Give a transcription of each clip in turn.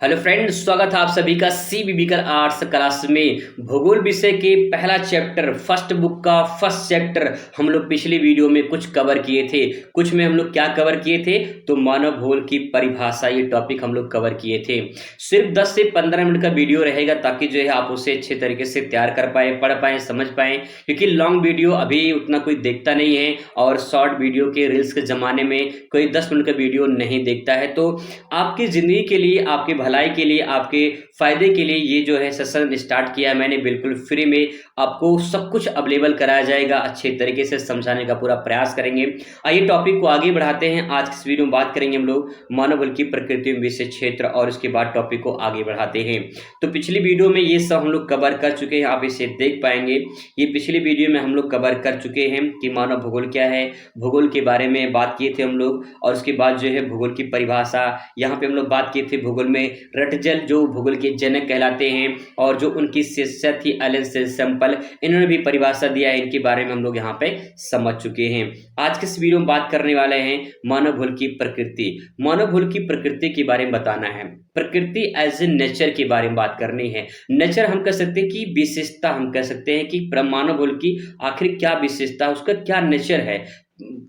Hello friends, स्वागत है आप सभी का सीबीबी कर आर्ट्स क्लास में। भूगोल विषय के पहला चैप्टर फर्स्ट बुक का फर्स्ट चैप्टर हम लोग पिछली वीडियो में कुछ कवर किए थे। कुछ में हम लोग क्या कवर किए थे तो मानव भूगोल की परिभाषा, ये टॉपिक हम लोग कवर किए थे। सिर्फ 10 से 15 मिनट का वीडियो रहेगा ताकि जो है आप उसे अच्छे तरीके से तैयार कर पाए, पढ़ पाए, समझ पाए, क्योंकि लॉन्ग वीडियो अभी उतना कोई देखता नहीं है और शॉर्ट वीडियो के रील्स के ज़माने में कोई 10 मिनट का वीडियो नहीं देखता है। तो आपकी ज़िंदगी के लिए, आपके भलाई के लिए, आपके फ़ायदे के लिए ये जो है सेशन स्टार्ट किया है मैंने, बिल्कुल फ्री में आपको सब कुछ अवेलेबल कराया जाएगा। अच्छे तरीके से समझाने का पूरा प्रयास करेंगे। आइए टॉपिक को आगे बढ़ाते हैं। आज की इस वीडियो में बात करेंगे हम लोग मानव बल की प्रकृति में विषय क्षेत्र, और इसके बाद टॉपिक को आगे बढ़ाते हैं। तो पिछली वीडियो में ये सब हम लोग कवर कर चुके हैं, आप इसे देख पाएंगे। ये पिछली वीडियो में हम लोग कवर कर चुके हैं कि मानव भूगोल क्या है, भूगोल के बारे में बात किए थे हम लोग, और उसके बाद जो है भूगोल की परिभाषा, यहाँ पे हम लोग बात किए थे भूगोल में रटजल जो भूगोल के जनक कहलाते हैं, और जो उनकी शिष्या थी एलन सेम्पल, इन्होंने भी परिभाषा दिया है। इनके बारे में हम लोग यहाँ पे समझ चुके हैं। आज के इस वीडियो में बात करने वाले हैं मानव भूगोल की प्रकृति। मानव भूगोल की प्रकृति के बारे में बताना है, प्रकृति एज ए नेचर के बारे में बात करनी है। नेचर हम कह सकते हैं कि विशेषता, हम कह सकते हैं कि मानव भूगोल की आखिर क्या विशेषता, उसका क्या नेचर है,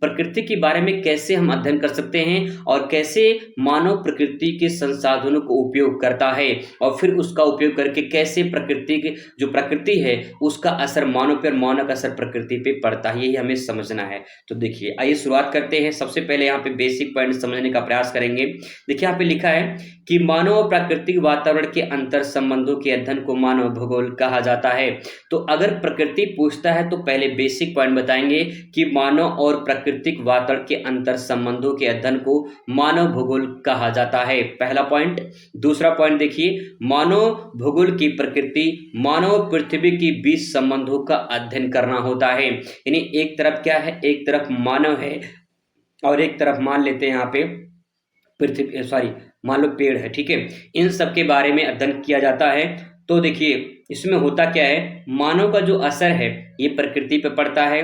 प्रकृति के बारे में कैसे हम अध्ययन कर सकते हैं, और कैसे मानव प्रकृति के संसाधनों को उपयोग करता है, और फिर उसका उपयोग करके कैसे प्रकृति के जो प्रकृति है उसका असर मानव पर, मानव का असर प्रकृति पे पड़ता है, यही हमें समझना है। तो देखिए, आइए शुरुआत करते हैं। सबसे पहले यहाँ पे बेसिक पॉइंट समझने का प्रयास करेंगे। देखिए यहाँ पे लिखा है कि मानव और प्राकृतिक वातावरण के अंतर संबंधों के अध्ययन को मानव भूगोल कहा जाता है। तो अगर प्रकृति पूछता है तो पहले बेसिक पॉइंट बताएंगे कि मानव और प्राकृतिक वातावरण के अंतर संबंधों के अध्ययन को मानव भूगोल कहा जाता है, पहला पॉइंट। दूसरा पॉइंट देखिए, मानव भूगोल की प्रकृति मानव और पृथ्वी के बीच संबंधों का अध्ययन करना होता है। यानी एक तरफ क्या है, एक तरफ मानव है और एक तरफ मान लेते हैं यहाँ पे पृथ्वी, सॉरी मान लो पेड़ है, ठीक है। इन सब के बारे में अध्ययन किया जाता है। तो देखिए इसमें होता क्या है, मानव का जो असर है ये प्रकृति पे पड़ता है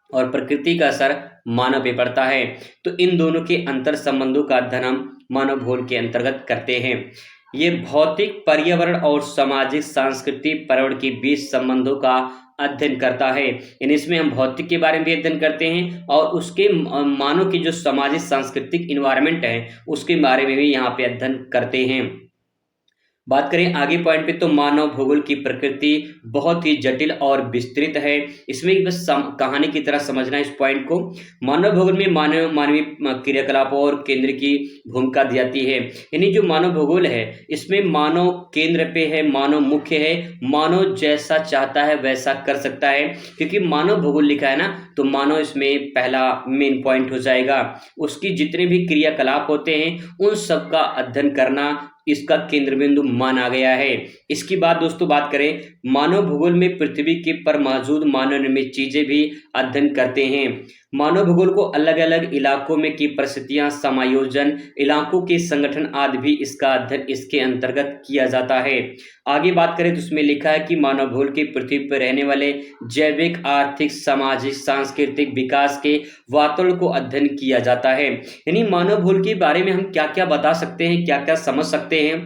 और प्रकृति का असर मानव पे पड़ता है। तो इन दोनों के अंतर संबंधों का अध्ययन हम मानव भूगोल के अंतर्गत करते हैं। ये भौतिक, पर्यावरण और सामाजिक, सांस्कृतिक पर्यावरण के बीच संबंधों का अध्ययन करता है। यानी इसमें हम भौतिक के बारे में भी अध्ययन करते हैं और उसके मानव की जो सामाजिक सांस्कृतिक इन्वायरमेंट है उसके बारे में भी यहाँ पे अध्ययन करते हैं। बात करें आगे पॉइंट पे तो मानव भूगोल की प्रकृति बहुत ही जटिल और विस्तृत है। इसमें बस कहानी की तरह समझना है इस पॉइंट को। मानव भूगोल में मानवीय क्रियाकलापों और केंद्र की भूमिका दी जाती है। यानी जो मानव भूगोल है इसमें मानव केंद्र पे है, मानव मुख्य है, मानव जैसा चाहता है वैसा कर सकता है। क्योंकि मानव भूगोल लिखा है ना, तो मानव इसमें पहला मेन पॉइंट हो जाएगा। उसकी जितने भी क्रियाकलाप होते हैं उन सब का अध्ययन करना इसका केंद्र बिंदु माना गया है। इसकी बात दोस्तों बात करें, मानव भूगोल में पृथ्वी के पर मौजूद मानव निर्मित चीजें भी अध्ययन करते हैं। मानव भूगोल को अलग अलग इलाकों में की परिस्थितियां, समायोजन, इलाकों के संगठन आदि भी इसका अध्ययन इसके अंतर्गत किया जाता है। आगे बात करें तो उसमें लिखा है कि मानव भूगोल की पृथ्वी पर रहने वाले जैविक, आर्थिक, सामाजिक, सांस्कृतिक विकास के वातावरण को अध्ययन किया जाता है। यानी मानव भूगोल के बारे में हम क्या क्या बता सकते हैं, क्या क्या समझ सकते हैं,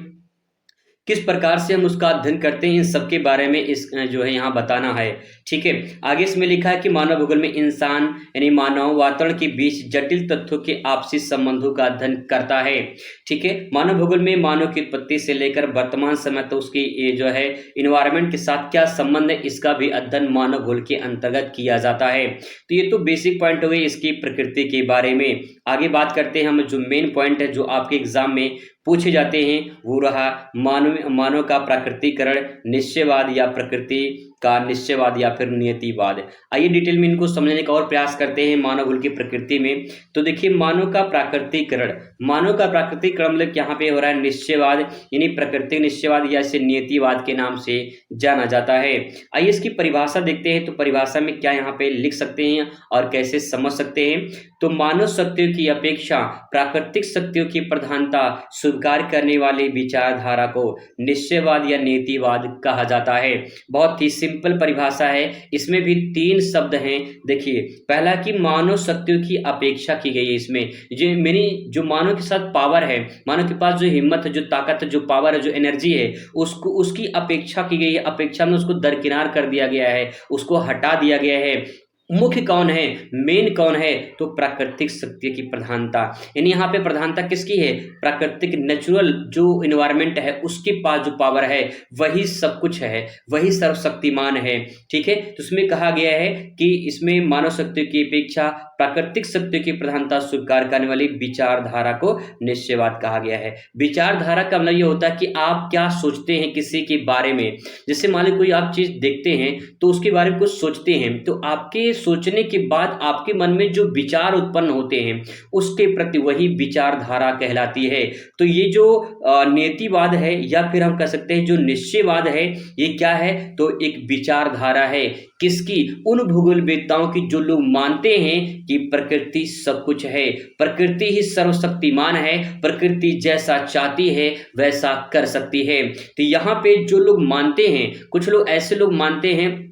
किस प्रकार से हम उसका अध्ययन करते हैं, इन सब के बारे में इस जो है यहाँ बताना है, ठीक है। आगे इसमें लिखा है कि मानव भूगोल में इंसान यानी मानव वातावरण के बीच जटिल तत्वों के आपसी संबंधों का अध्ययन करता है, ठीक है। मानव भूगोल में मानव की उत्पत्ति से लेकर वर्तमान समय तक उसकी ये जो है इन्वायरमेंट के साथ क्या संबंध है, इसका भी अध्ययन मानव भूगोल के अंतर्गत किया जाता है। तो ये तो बेसिक पॉइंट हो गई इसकी प्रकृति के बारे में। आगे बात करते हैं हम, जो मेन पॉइंट है जो आपके एग्जाम में पूछे जाते हैं वो रहा मानव का प्राकृतिकरण, निश्चयवाद या प्रकृति का निश्चयवाद या फिर नियतिवाद। आइए डिटेल में इनको समझने का और प्रयास करते हैं मानव भूगोल की प्रकृति में। तो देखिए मानव का प्राकृतिकरण, मानव का प्राकृतिकरण मतलब यहाँ पे हो रहा है निश्चयवाद, यानी प्राकृतिक निश्चयवाद या इसे नियतिवाद के नाम से जाना जाता है। आइए इसकी परिभाषा देखते हैं। तो परिभाषा में क्या यहाँ पे लिख सकते हैं और कैसे समझ सकते हैं। तो मानव शक्तियों की अपेक्षा प्राकृतिक शक्तियों की प्रधानता स्वीकार करने वाली विचारधारा को निश्चयवाद या नियतिवाद कहा जाता है। बहुत ही सिंपल परिभाषा है। इसमें भी 3 शब्द हैं। देखिए, पहला कि मानव शक्तियों की अपेक्षा की गई है। इसमें जो मानव के साथ पावर है, मानव के पास जो हिम्मत है, जो ताकत है, जो पावर है, जो एनर्जी है, उसको उसकी अपेक्षा की गई है। अपेक्षा में उसको दरकिनार कर दिया गया है, उसको हटा दिया गया है। मुख्य कौन है, मेन कौन है, तो प्राकृतिक शक्ति की प्रधानता। यानी यहाँ पे प्रधानता किसकी है, प्राकृतिक नेचुरल जो इन्वायरमेंट है उसके पास जो पावर है वही सब कुछ है, वही सर्वशक्तिमान है। ठीक है, तो उसमें कहा गया है कि इसमें मानव शक्ति की अपेक्षा प्राकृतिक शक्ति की प्रधानता स्वीकार करने वाली विचारधारा को निश्चयवाद कहा गया है। विचारधारा का मतलब ये होता है कि आप क्या सोचते हैं किसी के बारे में। जैसे मान लो कोई आप चीज देखते हैं तो उसके बारे में कुछ सोचते हैं, तो आपके सोचने के बाद आपके मन में जो विचार उत्पन्न होते हैं उसके प्रति वही विचारधारा कहलाती है। तो ये जो नियतिवाद है या फिर हम कह सकते हैं जो निश्चयवाद है, ये क्या है, तो एक विचारधारा है। किसकी, उन भूगोलवेत्ताओं की जो लोग मानते हैं कि प्रकृति सब कुछ है, प्रकृति ही सर्वशक्तिमान है, प्रकृति जैसा चाहती है वैसा कर सकती है। तो यहाँ पे जो लोग मानते हैं, कुछ लोग ऐसे लोग मानते हैं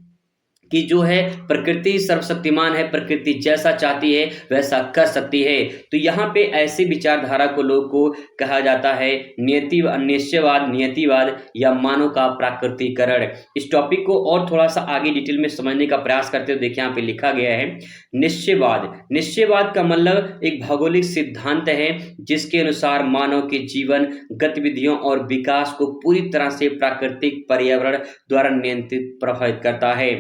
कि जो है प्रकृति सर्वशक्तिमान है, प्रकृति जैसा चाहती है वैसा कर सकती है। तो यहाँ पे ऐसे विचारधारा को लोग को कहा जाता है निश्चयवाद, नियतिवाद या मानव का प्राकृतिकरण। इस टॉपिक को और थोड़ा सा आगे डिटेल में समझने का प्रयास करते हो। देखिए यहाँ पे लिखा गया है निश्चयवाद। निश्चयवाद का मतलब एक भौगोलिक सिद्धांत है जिसके अनुसार मानव के जीवन गतिविधियों और विकास को पूरी तरह से प्राकृतिक पर्यावरण द्वारा नियंत्रित प्रभावित करता है।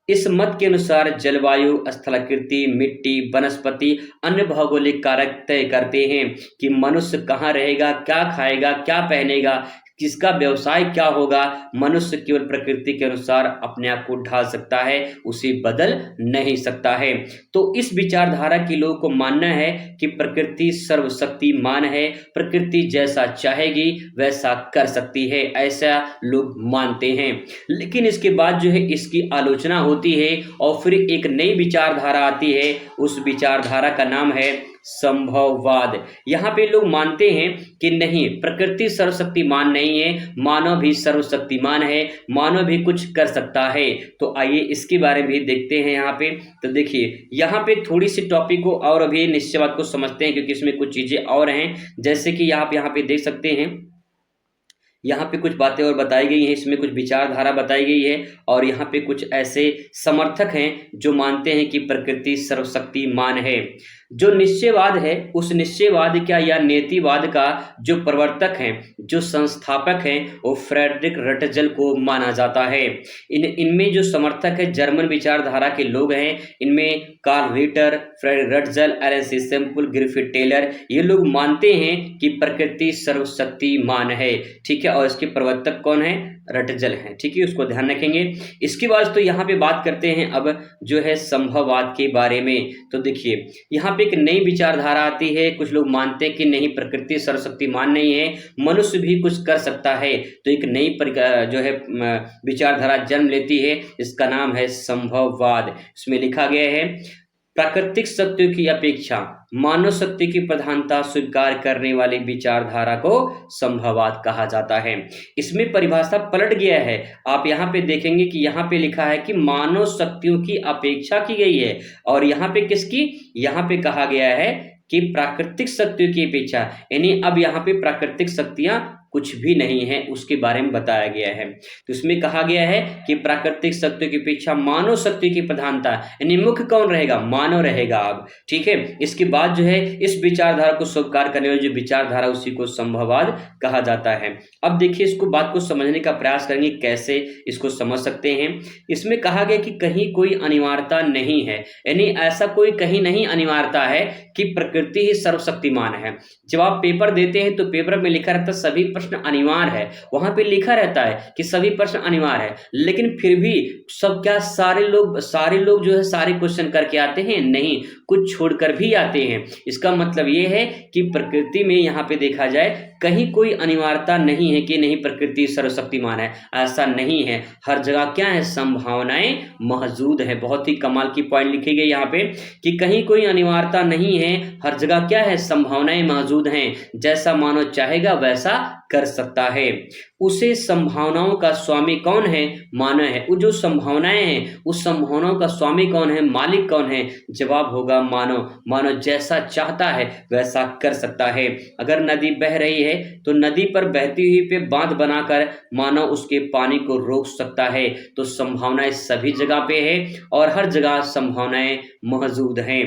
इस मत के अनुसार जलवायु, स्थलाकृति, मिट्टी, वनस्पति, अन्य भौगोलिक कारक तय करते हैं कि मनुष्य कहाँ रहेगा, क्या खाएगा, क्या पहनेगा, किसका व्यवसाय क्या होगा। मनुष्य केवल प्रकृति के अनुसार अपने आप को ढाल सकता है, उसे बदल नहीं सकता है। तो इस विचारधारा के लोगों को मानना है कि प्रकृति सर्वशक्तिमान है, प्रकृति जैसा चाहेगी वैसा कर सकती है, ऐसा लोग मानते हैं। लेकिन इसके बाद जो है इसकी आलोचना होती है और फिर एक नई विचारधारा आती है। उस विचारधारा का नाम है संभववाद। यहाँ पे लोग मानते हैं कि नहीं, प्रकृति सर्वशक्तिमान नहीं है, मानव भी सर्वशक्तिमान है, मानव भी कुछ कर सकता है। तो आइए इसके बारे में भी देखते हैं यहाँ पे। तो देखिए यहाँ पे थोड़ी सी टॉपिक को और अभी निश्चयवाद को समझते हैं, क्योंकि इसमें कुछ चीजें और हैं। जैसे कि आप यहाँ पे देख सकते हैं, यहाँ पे कुछ बातें और बताई गई हैं, इसमें कुछ विचारधारा बताई गई है और यहाँ पे कुछ ऐसे समर्थक हैं जो मानते हैं कि प्रकृति सर्वशक्तिमान है। जो निश्चयवाद है उस निश्चयवाद का या नियतिवाद का जो प्रवर्तक हैं, जो संस्थापक हैं, वो फ्रेडरिक रटजल को माना जाता है। इनमें जो समर्थक है जर्मन विचारधारा के लोग हैं। इनमें कार्ल रिटर, फ्रेडरिक रटजल, एलन सी सेम्पुल, ग्रिफिथ टेलर, ये लोग मानते हैं कि प्रकृति सर्वशक्तिमान है। ठीक है, और इसके प्रवर्तक कौन है, रटजल हैं। ठीक है, उसको ध्यान रखेंगे। इसके बाद तो यहाँ पे बात करते हैं अब जो है संभववाद के बारे में। तो देखिए यहाँ पे एक नई विचारधारा आती है। कुछ लोग मानते हैं कि नहीं, प्रकृति सर्वशक्तिमान नहीं है, मनुष्य भी कुछ कर सकता है। तो एक नई जो है विचारधारा जन्म लेती है, इसका नाम है संभववाद। इसमें लिखा गया है प्राकृतिक शक्तियों की अपेक्षा मानव शक्ति की प्रधानता स्वीकार करने वाली विचारधारा को संभववाद कहा जाता है। इसमें परिभाषा पलट गया है। आप यहाँ पे देखेंगे कि यहाँ पे लिखा है कि मानव शक्तियों की अपेक्षा की गई है, और यहाँ पे किसकी, यहाँ पे कहा गया है कि प्राकृतिक शक्तियों की अपेक्षा, यानी अब यहाँ पे प्राकृतिक शक्तियां कुछ भी नहीं है, उसके बारे में बताया गया है। तो इसमें कहा गया है कि प्राकृतिक शक्तियों की अपेक्षा मानव शक्ति की प्रधानता, यानी मुख्य कौन रहेगा, मानव रहेगा। अब ठीक है, इसके बाद जो है इस विचारधारा को स्वीकार करने वाली जो विचारधारा उसी को संभववाद कहा जाता है। अब देखिए इसको बात को समझने का प्रयास करेंगे, कैसे इसको समझ सकते हैं। इसमें कहा गया कि कहीं कोई अनिवार्यता नहीं है, यानी ऐसा कोई कहीं नहीं अनिवार्यता है कि प्रकृति ही सर्वशक्तिमान है। जब आप पेपर देते हैं तो पेपर में लिखा रहता है सभी प्रश्न अनिवार्य है, वहां पे लिखा रहता है कि सभी प्रश्न अनिवार्य है, लेकिन फिर भी सब क्या सारे लोग जो है सारे क्वेश्चन करके आते हैं, नहीं, कुछ छोड़कर भी आते हैं। इसका मतलब ये है कि प्रकृति में यहाँ पे देखा जाए कहीं कोई अनिवार्यता नहीं है कि नहीं प्रकृति सर्वशक्तिमान है, ऐसा नहीं है। हर जगह क्या है, संभावनाएं मौजूद है। बहुत ही कमाल की पॉइंट लिखी गई यहाँ पे कि कहीं कोई अनिवार्यता नहीं है, हर जगह क्या है, संभावनाएं मौजूद हैं। जैसा मानव चाहेगा वैसा कर सकता है। उसे संभावनाओं का स्वामी कौन है? मानव है। वो जो संभावनाएं हैं उस संभावनाओं का स्वामी कौन है, मालिक कौन है? जवाब होगा मानव। मानव जैसा चाहता है वैसा कर सकता है। अगर नदी बह रही है तो नदी पर बहती हुई पे बांध बनाकर मानव उसके पानी को रोक सकता है। तो संभावनाएं सभी जगह पे है और हर जगह संभावनाएं मौजूद हैं।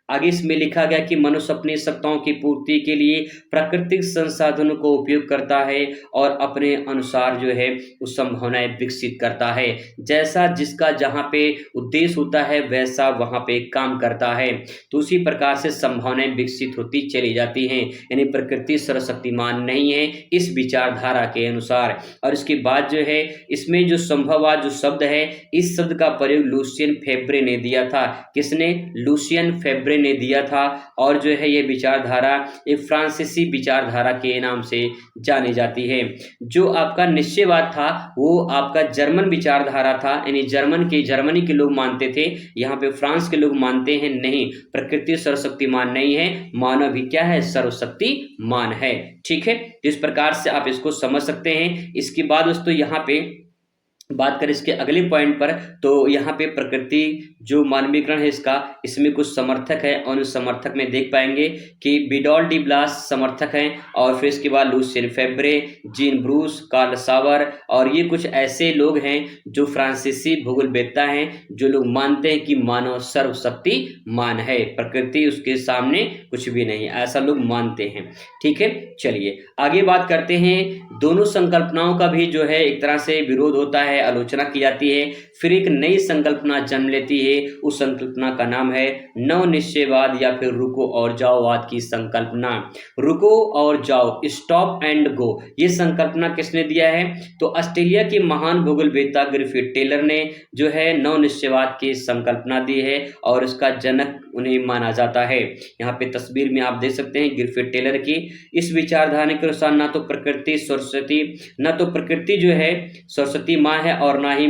आगे इसमें लिखा गया कि मनुष्य अपनी आवश्यकताओं की पूर्ति के लिए प्राकृतिक संसाधनों को उपयोग करता है और अपने अनुसार जो है उस संभावनाएं विकसित करता है। जैसा जिसका जहाँ पे उद्देश्य होता है वैसा वहाँ पे काम करता है। तो उसी प्रकार से संभावनाएं विकसित होती चली जाती हैं। यानी प्रकृति सर्वशक्तिमान नहीं है इस विचारधारा के अनुसार। और इसके बाद जो है इसमें जो संभववाद जो शब्द है, इस शब्द का प्रयोग लुसियन फेब्रे ने दिया था। किसने? लुसियन फेब्रे ने दिया था। और जो है ये विचारधारा एक फ्रांसीसी विचारधारा के नाम से जानी जाती है। जो आपका निश्चयवाद था वो आपका जर्मन विचारधारा था, यानी जर्मनी के लोग मानते थे। यहाँ पे फ्रांस के लोग मानते हैं नहीं, प्रकृति सर्वशक्तिमान नहीं है, मानव भी क्या है? सर्वशक्तिमान है। ठीक है, तो इस प्रकार से आप इसको समझ सकते हैं। इसके बाद दोस्तों यहाँ पे बात करें इसके अगले पॉइंट पर, तो यहाँ पे प्रकृति जो मानवीकरण है इसका, इसमें कुछ समर्थक है और उस समर्थक में देख पाएंगे कि बिडॉल डी ब्लास समर्थक हैं और फिर इसके बाद लुसियन फेब्रे, जीन ब्रूस, कार्ल सावर और ये कुछ ऐसे लोग हैं जो फ्रांसीसी भूगोलवेत्ता हैं जो लोग मानते हैं कि मानव सर्वशक्तिमान है, प्रकृति उसके सामने कुछ भी नहीं, ऐसा लोग मानते हैं। ठीक है, चलिए आगे बात करते हैं। दोनों संकल्पनाओं का भी जो है एक तरह से विरोध होता है, आलोचना की जाती है। फिर एक नई संकल्पना जन्म लेती है, उस संकल्पना का नाम है नव निश्चयवाद या फिर रुको और जाओवाद की संकल्पना। रुको और जाओ, स्टॉप एंड गो, ये संकल्पना किसने दिया है? तो ऑस्ट्रेलिया के महान भूगोलवेत्ता ग्रिफिथ टेलर ने जो है नव निश्चयवाद की संकल्पना दी है और इसका जनक उन्हें माना जाता है। यहाँ पे तस्वीर में आप देख सकते हैं ग्रिफिथ टेलर की। इस विचारधारा के अनुसार ना तो प्रकृति जो है सरस्वती माँ है और ना ही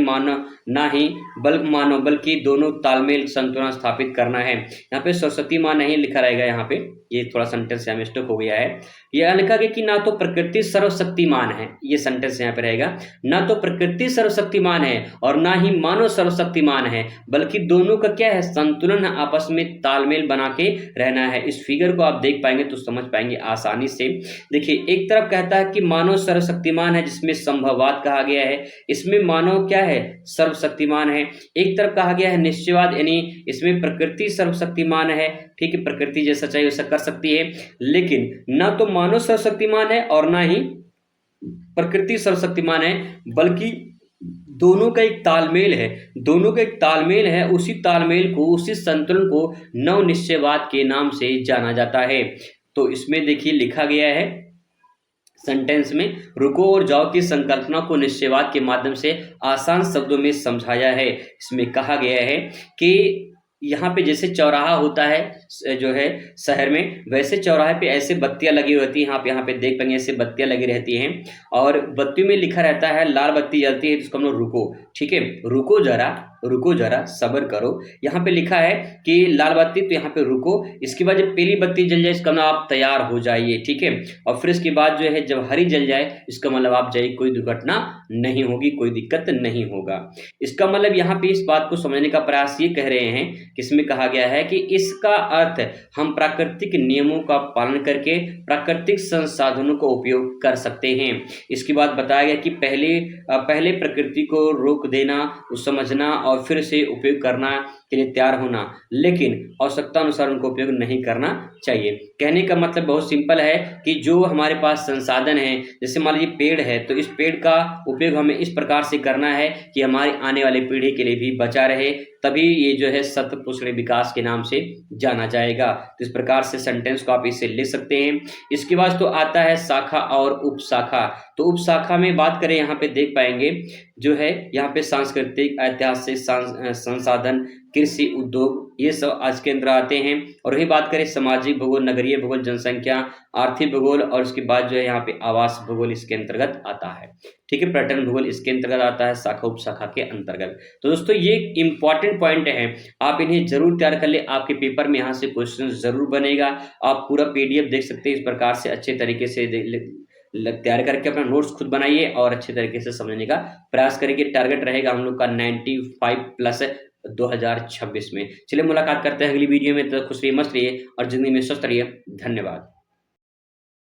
मानव, बल्कि दोनों तालमेल संतुलन स्थापित करना है। यहाँ पे सरस्वती माँ नहीं लिखा रहेगा, यहाँ पे ये थोड़ा सेंटेंस यहाँ मिस्टेक हो गया है। यह लिखा गया कि ना तो प्रकृति सर्वशक्तिमान है, ये सेंटेंस यहाँ पे रहेगा, ना तो प्रकृति सर्वशक्तिमान है और ना ही मानव सर्वशक्तिमान है, बल्कि दोनों का क्या है? संतुलन, आपस में तालमेल बना के रहना है। इस फिगर को आप देख पाएंगे तो समझ पाएंगे आसानी से। देखिए, एक तरफ कहता है कि मानव सर्वशक्तिमान है जिसमें संभववाद कहा गया है, इसमें मानव क्या है? सर्वशक्तिमान है। एक तरफ कहा गया है निश्चयवाद, यानी इसमें प्रकृति सर्वशक्तिमान है। ठीक है, प्रकृति जैसा चाहिए वैसा कर सकती है, लेकिन ना तो मानव सर्वशक्तिमान है और ना ही प्रकृति सर्वशक्तिमान है, बल्कि दोनों का एक तालमेल है। उसी तालमेल को, उसी संतुलन को नव निश्चयवाद के नाम से जाना जाता है। तो इसमें देखिए लिखा गया है सेंटेंस में, रुको और जाओ की संकल्पना को निश्चयवाद के माध्यम से आसान शब्दों में समझाया है। इसमें कहा गया है कि यहाँ पे जैसे चौराहा होता है जो है शहर में, वैसे चौराहे पे ऐसे बत्तियां लगी रहती हैं। आप यहाँ पे देख पाएंगे ऐसे बत्तियां लगी रहती हैं और बत्तियों में लिखा रहता है, लाल बत्ती जलती है जिसको हम लोग रुको। ठीक है, रुको जरा सब्र करो। यहाँ पे लिखा है कि लाल बत्ती, तो यहाँ पे रुको। इसके बाद जब पीली बत्ती जल जाए इसका मतलब आप तैयार हो जाइए। ठीक है, और फिर इसके बाद जो है जब हरी जल जाए इसका मतलब आप जाइए, कोई दुर्घटना नहीं होगी, कोई दिक्कत नहीं होगा। इसका मतलब यहाँ पे इस बात को समझने का प्रयास ये कह रहे हैं कि इसमें कहा गया है कि इसका अर्थ हम प्राकृतिक नियमों का पालन करके प्राकृतिक संसाधनों का उपयोग कर सकते हैं। इसके बाद बताया गया कि पहले प्रकृति को रोक देना, समझना और फिर से उपयोग करना के लिए तैयार होना, लेकिन आवश्यकता अनुसार उनको उपयोग नहीं करना चाहिए। कहने का मतलब बहुत सिंपल है कि जो हमारे पास संसाधन है, जैसे मान लीजिए पेड़ है, तो इस पेड़ का उपयोग हमें इस प्रकार से करना है कि हमारी आने वाली पीढ़ी के लिए भी बचा रहे, तभी ये जो है शतपुष्ट विकास के नाम से जाना जाएगा। तो इस प्रकार से सेंटेंस को आप इसे लिख सकते हैं। इसके बाद तो आता है शाखा और उपशाखा। तो उपशाखा में बात करें, यहाँ पे देख पाएंगे जो है यहाँ पे सांस्कृतिक, ऐतिहासिक, संसाधन, कृषि, उद्योग, ये सब आज के अंदर आते हैं। और वही बात करें सामाजिक भूगोल, नगरीय भूगोल, जनसंख्या, आर्थिक भूगोल और उसके बाद जो है यहाँ पे आवास भूगोल इसके अंतर्गत आता है। ठीक है, पर्यटन भूगोल इसके अंतर्गत आता है, शाखा उपशाखा के अंतर्गत। तो दोस्तों ये इंपॉर्टेंट पॉइंट है, आप इन्हें जरूर तैयार कर ले, आपके पेपर में यहाँ से क्वेश्चन जरूर बनेगा। आप पूरा PDF देख सकते हैं, इस प्रकार से अच्छे तरीके से तैयार करके अपना नोट्स खुद बनाइए और अच्छे तरीके से समझने का प्रयास करेंगे। टारगेट रहेगा हम लोग का 95 प्लस 2026 में। चलिए मुलाकात करते हैं अगली वीडियो में। तो खुश रहिए, मस्त रहिए और जिंदगी में स्वस्थ रहिए। धन्यवाद।